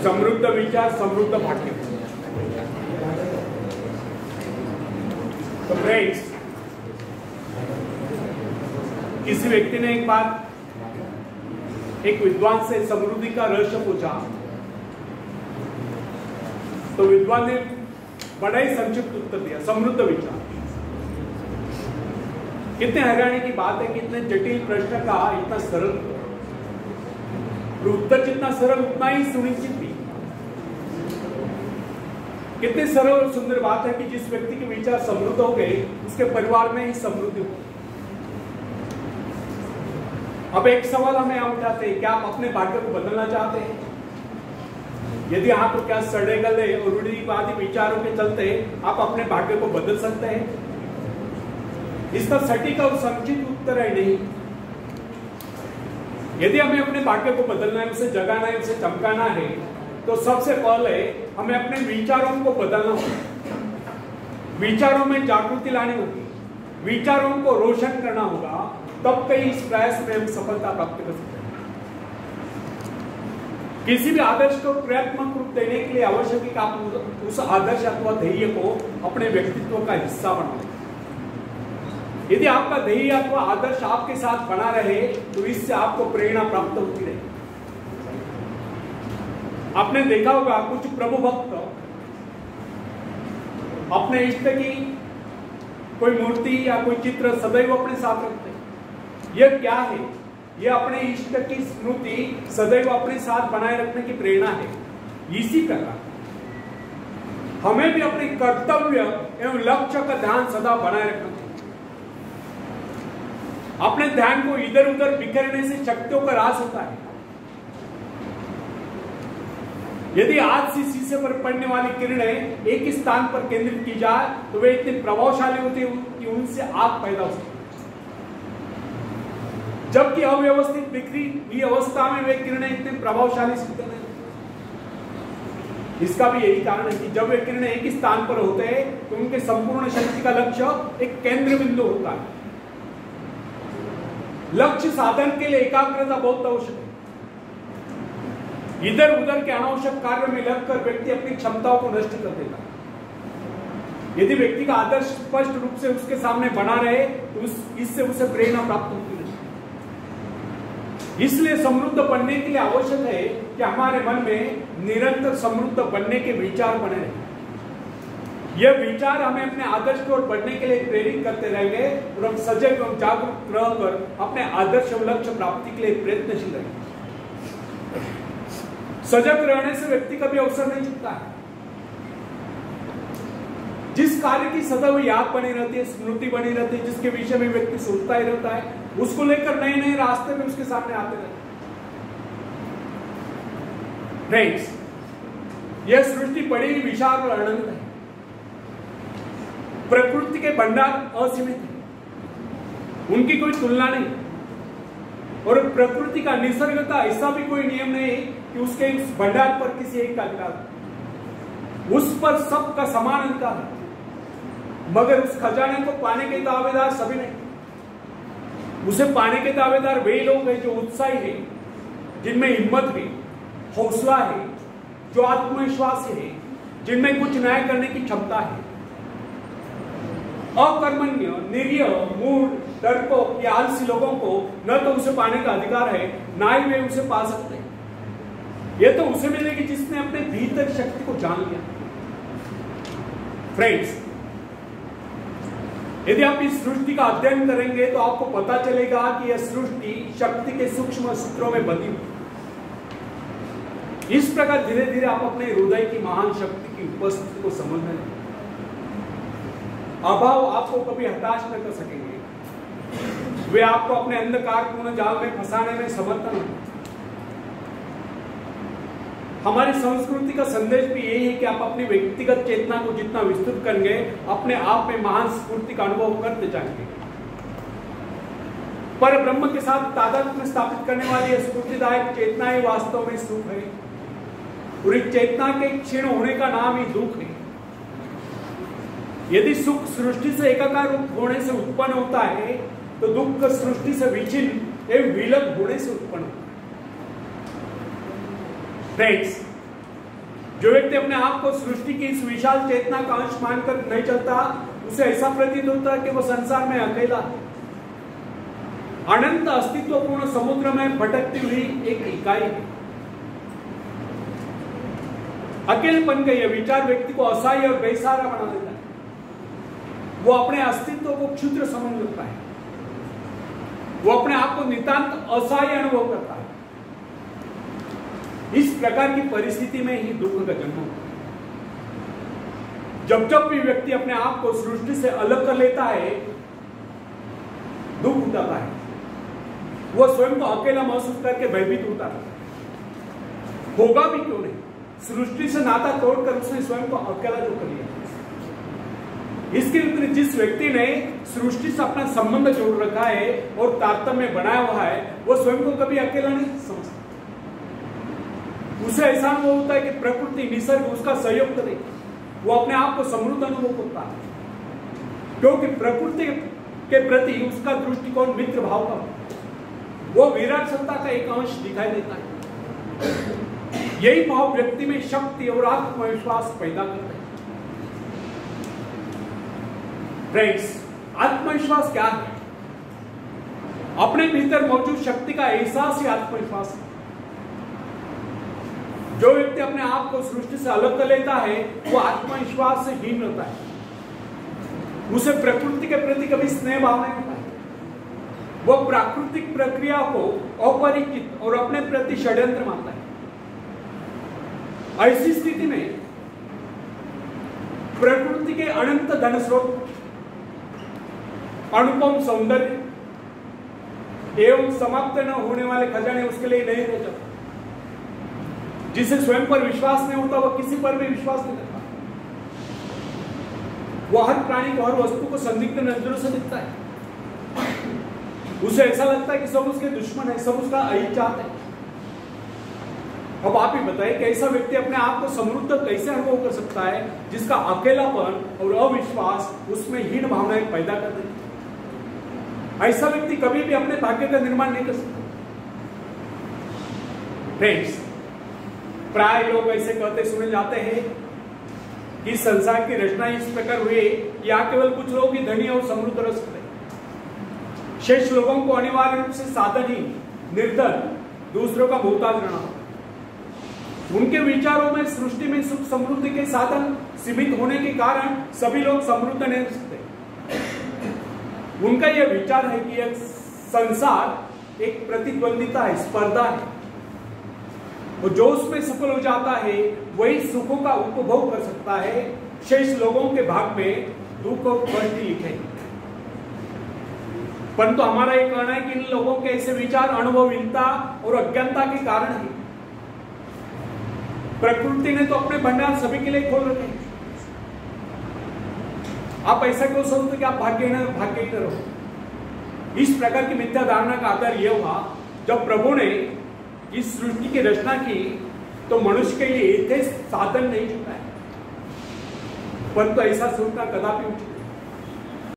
समृद्ध विचार, समृद्ध भाग्य। तो फ्रेंड्स, किसी व्यक्ति ने एक बार एक विद्वान से समृद्धि का रहस्य पूछा, तो विद्वान ने बड़ा ही संक्षिप्त उत्तर दिया, समृद्ध विचार। कितने हैरानी की बात है कि इतने जटिल प्रश्न का इतना सरल उत्तर, जितना सरल उतना ही सुनिश्चित भी। कितने सरल और सुंदर बात है कि जिस व्यक्ति के विचार समृद्ध हो गए उसके परिवार में ही समृद्धि हो। अब एक सवाल हमें यहाँ उठाते हैं, क्या आप अपने भाग्य को बदलना चाहते हैं? यदि हाँ, तो क्या सड़े गले और रूढ़िवादी विचारों के चलते आप अपने भाग्य को बदल सकते हैं? इसका सटीक और संक्षिप्त उत्तर है नहीं। यदि हमें अपने भाग्य को बदलना है, उसे जगाना है, उसे चमकाना है, तो सबसे पहले हमें अपने विचारों को बदलना होगा। विचारों में जागृति लानी होगी, विचारों को रोशन करना होगा, तब कहीं इस प्रयास में हम सफलता प्राप्त कर सकते हैं। किसी भी आदर्श को क्रियात्मक रूप देने के लिए आवश्यक है कि आप उस आदर्श अथवा ध्येय को अपने व्यक्तित्व का हिस्सा बनाओ। यदि आपका ध्येय अथवा आदर्श आपके साथ बना रहे तो इससे आपको प्रेरणा प्राप्त होती रहे। आपने देखा होगा कुछ प्रभु भक्त अपने इष्ट की कोई मूर्ति या कोई चित्र सदैव अपने साथ रखते हैं। यह क्या है? यह अपने इष्ट की स्मृति सदैव अपने साथ बनाए रखने की प्रेरणा है। इसी प्रकार हमें भी अपने कर्तव्य एवं लक्ष्य का ध्यान सदा बनाए रखना चाहिए। अपने ध्यान को इधर उधर बिखरने से शक्तियों का ह्रास होता है। यदि आज से शीशे पर पड़ने वाली किरणें एक ही स्थान पर केंद्रित की जाए तो वे इतनी प्रभावशाली होती है कि उनसे आग पैदा हो सकती है, जबकि अव्यवस्थित बिखरी हुई अवस्था में वे किरणें इतनी प्रभावशाली सिद्ध नहीं। इसका भी यही कारण है कि जब वे किरणें एक ही स्थान पर होते हैं तो उनके संपूर्ण शक्ति का लक्ष्य एक केंद्र बिंदु होता है। लक्ष्य साधन के लिए एकाग्रता बहुत आवश्यक है। इधर उधर के अनावश्यक कार्य में लगकर व्यक्ति अपनी क्षमताओं को नष्ट कर देता है। यदि व्यक्ति का आदर्श स्पष्ट रूप से उसके सामने बना रहे तो इससे उसे प्रेरणा प्राप्त होती है। इसलिए समृद्ध बनने के लिए आवश्यक है कि हमारे मन में निरंतर समृद्ध बनने के विचार बने रहे। यह विचार हमें अपने आदर्श की ओर बढ़ने के लिए प्रेरित करते रहेंगे और हम सजग एवं जागरूक रहकर अपने आदर्श एवं लक्ष्य प्राप्ति के लिए प्रयत्नशील रहेंगे। सजग रहने से व्यक्ति कभी अवसर नहीं चुकता है। जिस कार्य की सदैव याद बनी रहती है, स्मृति बनी रहती है, जिसके विषय में व्यक्ति सोचता ही रहता है, उसको लेकर नए नए रास्ते में उसके सामने आते रहते हैं। फ्रेंड्स, यह सृष्टि बड़ी विशाल और अनंत है। प्रकृति के भंडार असीमित है, उनकी कोई तुलना नहीं। और प्रकृति का निसर्ग का ऐसा भी कोई नियम नहीं कि उसके इस भंडार पर किसी एक का अधिकार, उस पर सबका समान अधिकार है। मगर उस खजाने को पाने के दावेदार सभी नहीं। उसे पाने के दावेदार वे लोग हैं जो उत्साही है, जिनमें हिम्मत है, हौसला है, जो आत्मविश्वास है, जिनमें कुछ नया करने की क्षमता है। अकर्मण्य, निरीह, मूढ़, डरपोक या आलसी लोगों को न तो उसे पाने का अधिकार है, ना ही वे उसे पा सकते हैं। यह तो उसे मिलेगी जिसने अपने भीतर शक्ति को जान लिया। फ्रेंड्स, यदि आप इस सृष्टि का अध्ययन करेंगे तो आपको पता चलेगा कि यह सृष्टि शक्ति के सूक्ष्म सूत्रों में बंधी हुई। इस प्रकार धीरे धीरे आप अपने हृदय की महान शक्ति की उपस्थिति को समझने लगेंगे। अभाव आपको कभी हताश न कर सकेंगे। वे आपको अपने अंधकारपूर्ण जाल में फंसाने में समर्थ नहीं। हमारी संस्कृति का संदेश भी यही है कि आप अपनी व्यक्तिगत चेतना को जितना विस्तृत करेंगे, अपने आप में महान स्फूर्ति का अनुभव करते जाएंगे। पर ब्रह्म के साथ तादात्म्य स्थापित करने वाली यह स्फूर्तिदायक चेतना ही वास्तव में सुख है। और इस चेतना के क्षीण होने का नाम ही दुख है। यदि सुख सृष्टि से एकाकार रूप होने से उत्पन्न होता है तो दुख सृष्टि से विच्छिन्न एवं विलग होने से उत्पन्न होता है। फ्रेंड्स, जो व्यक्ति अपने आप को सृष्टि की इस विशाल चेतना का अंश मानकर नहीं चलता, उसे ऐसा प्रतीत होता है कि वो संसार में अकेला, अनंत अस्तित्वपूर्ण समुद्र में भटकती हुई एक इकाई। अकेलेपन का यह विचार व्यक्ति को असहाय और बेसहारा बना देता है। वो अपने अस्तित्व को क्षुद्र समझ लेता है, वो अपने आप को नितांत असहाय अनुभव करता है। इस प्रकार की परिस्थिति में ही दुख का जन्म होता है। जब जब भी व्यक्ति अपने आप को सृष्टि से अलग कर लेता है, दुख उठाता है, वो स्वयं को अकेला महसूस करके भयभीत होता है। होगा भी क्यों नहीं, सृष्टि से नाता तोड़कर उसने स्वयं को अकेला जो कर लिया। इसके विपरीत जिस व्यक्ति ने सृष्टि से अपना संबंध जोड़ रखा है और तारतम्य बनाया हुआ है, वो स्वयं को कभी अकेला नहीं समझता। उसे ऐसा अनुभव होता है कि प्रकृति, निसर्ग उसका सहयोग करे। वो अपने आप को समृद्ध अनुभव करता है, क्योंकि प्रकृति के प्रति उसका दृष्टिकोण मित्र भाव का, वो विराट सत्ता का एक अंश दिखाई देता है। यही भाव व्यक्ति में शक्ति और आत्मविश्वास पैदा करता है। फ्रेंड्स, आत्मविश्वास क्या है? अपने भीतर मौजूद शक्ति का एहसास ही आत्मविश्वास है। जो व्यक्ति अपने आप को सृष्टि से अलग कर लेता है, वो आत्मविश्वास से हीन होता है। उसे प्रकृति के प्रति कभी स्नेह भाव नहीं होता है। वो प्राकृतिक प्रक्रिया को अपरिचित और अपने प्रति षड्यंत्र मानता है। ऐसी स्थिति में प्रकृति के अनंत धन स्रोत, अनुपम सौंदर्य एवं समाप्त न होने वाले खजाने उसके लिए नहीं रह जाते। जिसे स्वयं पर विश्वास नहीं होता, वह किसी पर भी विश्वास नहीं करता। वह हर प्राणी को, हर वस्तु को संदिग्ध नजरों से देखता है। उसे ऐसा लगता है कि सब उसके दुश्मन है, सब उसका अहित चाहते हैं। अब आप ही बताइए कि ऐसा व्यक्ति अपने आप को समृद्ध कैसे अनुभव कर सकता है, जिसका अकेलापन और अविश्वास उसमें हीन भावनाएं पैदा कर देती है। ऐसा व्यक्ति कभी भी अपने भाग्य का निर्माण नहीं कर सकता। फ्रेंड्स, प्राय लोग ऐसे कहते सुने जाते हैं कि संसार की रचना इस प्रकार हुई, यहाँ केवल कुछ लोग ही धनी और समृद्ध रह सकते हैं। शेष लोगों को अनिवार्य रूप से साधनहीन, निर्धन, दूसरों का मोहताज रहना होता। उनके विचारों में सृष्टि में सुख समृद्धि के साधन सीमित होने के कारण सभी लोग समृद्ध नहीं रह सकते। उनका यह विचार है कि यह संसार एक प्रतिद्वंदिता है, स्पर्धा है, और जो उसमें सफल हो जाता है वही सुखों का उपभोग कर सकता है। शेष लोगों के भाग में दुख और कष्ट लिखे। परंतु हमारा यह कहना है कि इन लोगों के ऐसे विचार अनुभवहीनता और अज्ञानता के कारण है। प्रकृति ने तो अपने भंडार सभी के लिए खोल रखे हैं। आप ऐसा क्यों सोचते कि आप भाग्यहीन रहो? इस प्रकार की मिथ्या धारणा का आधार यह हुआ, जब प्रभु ने इस सृष्टि की रचना की तो मनुष्य के लिए थे साधन नहीं चुका है, परंतु ऐसा सोचना कदापि उचित नहीं।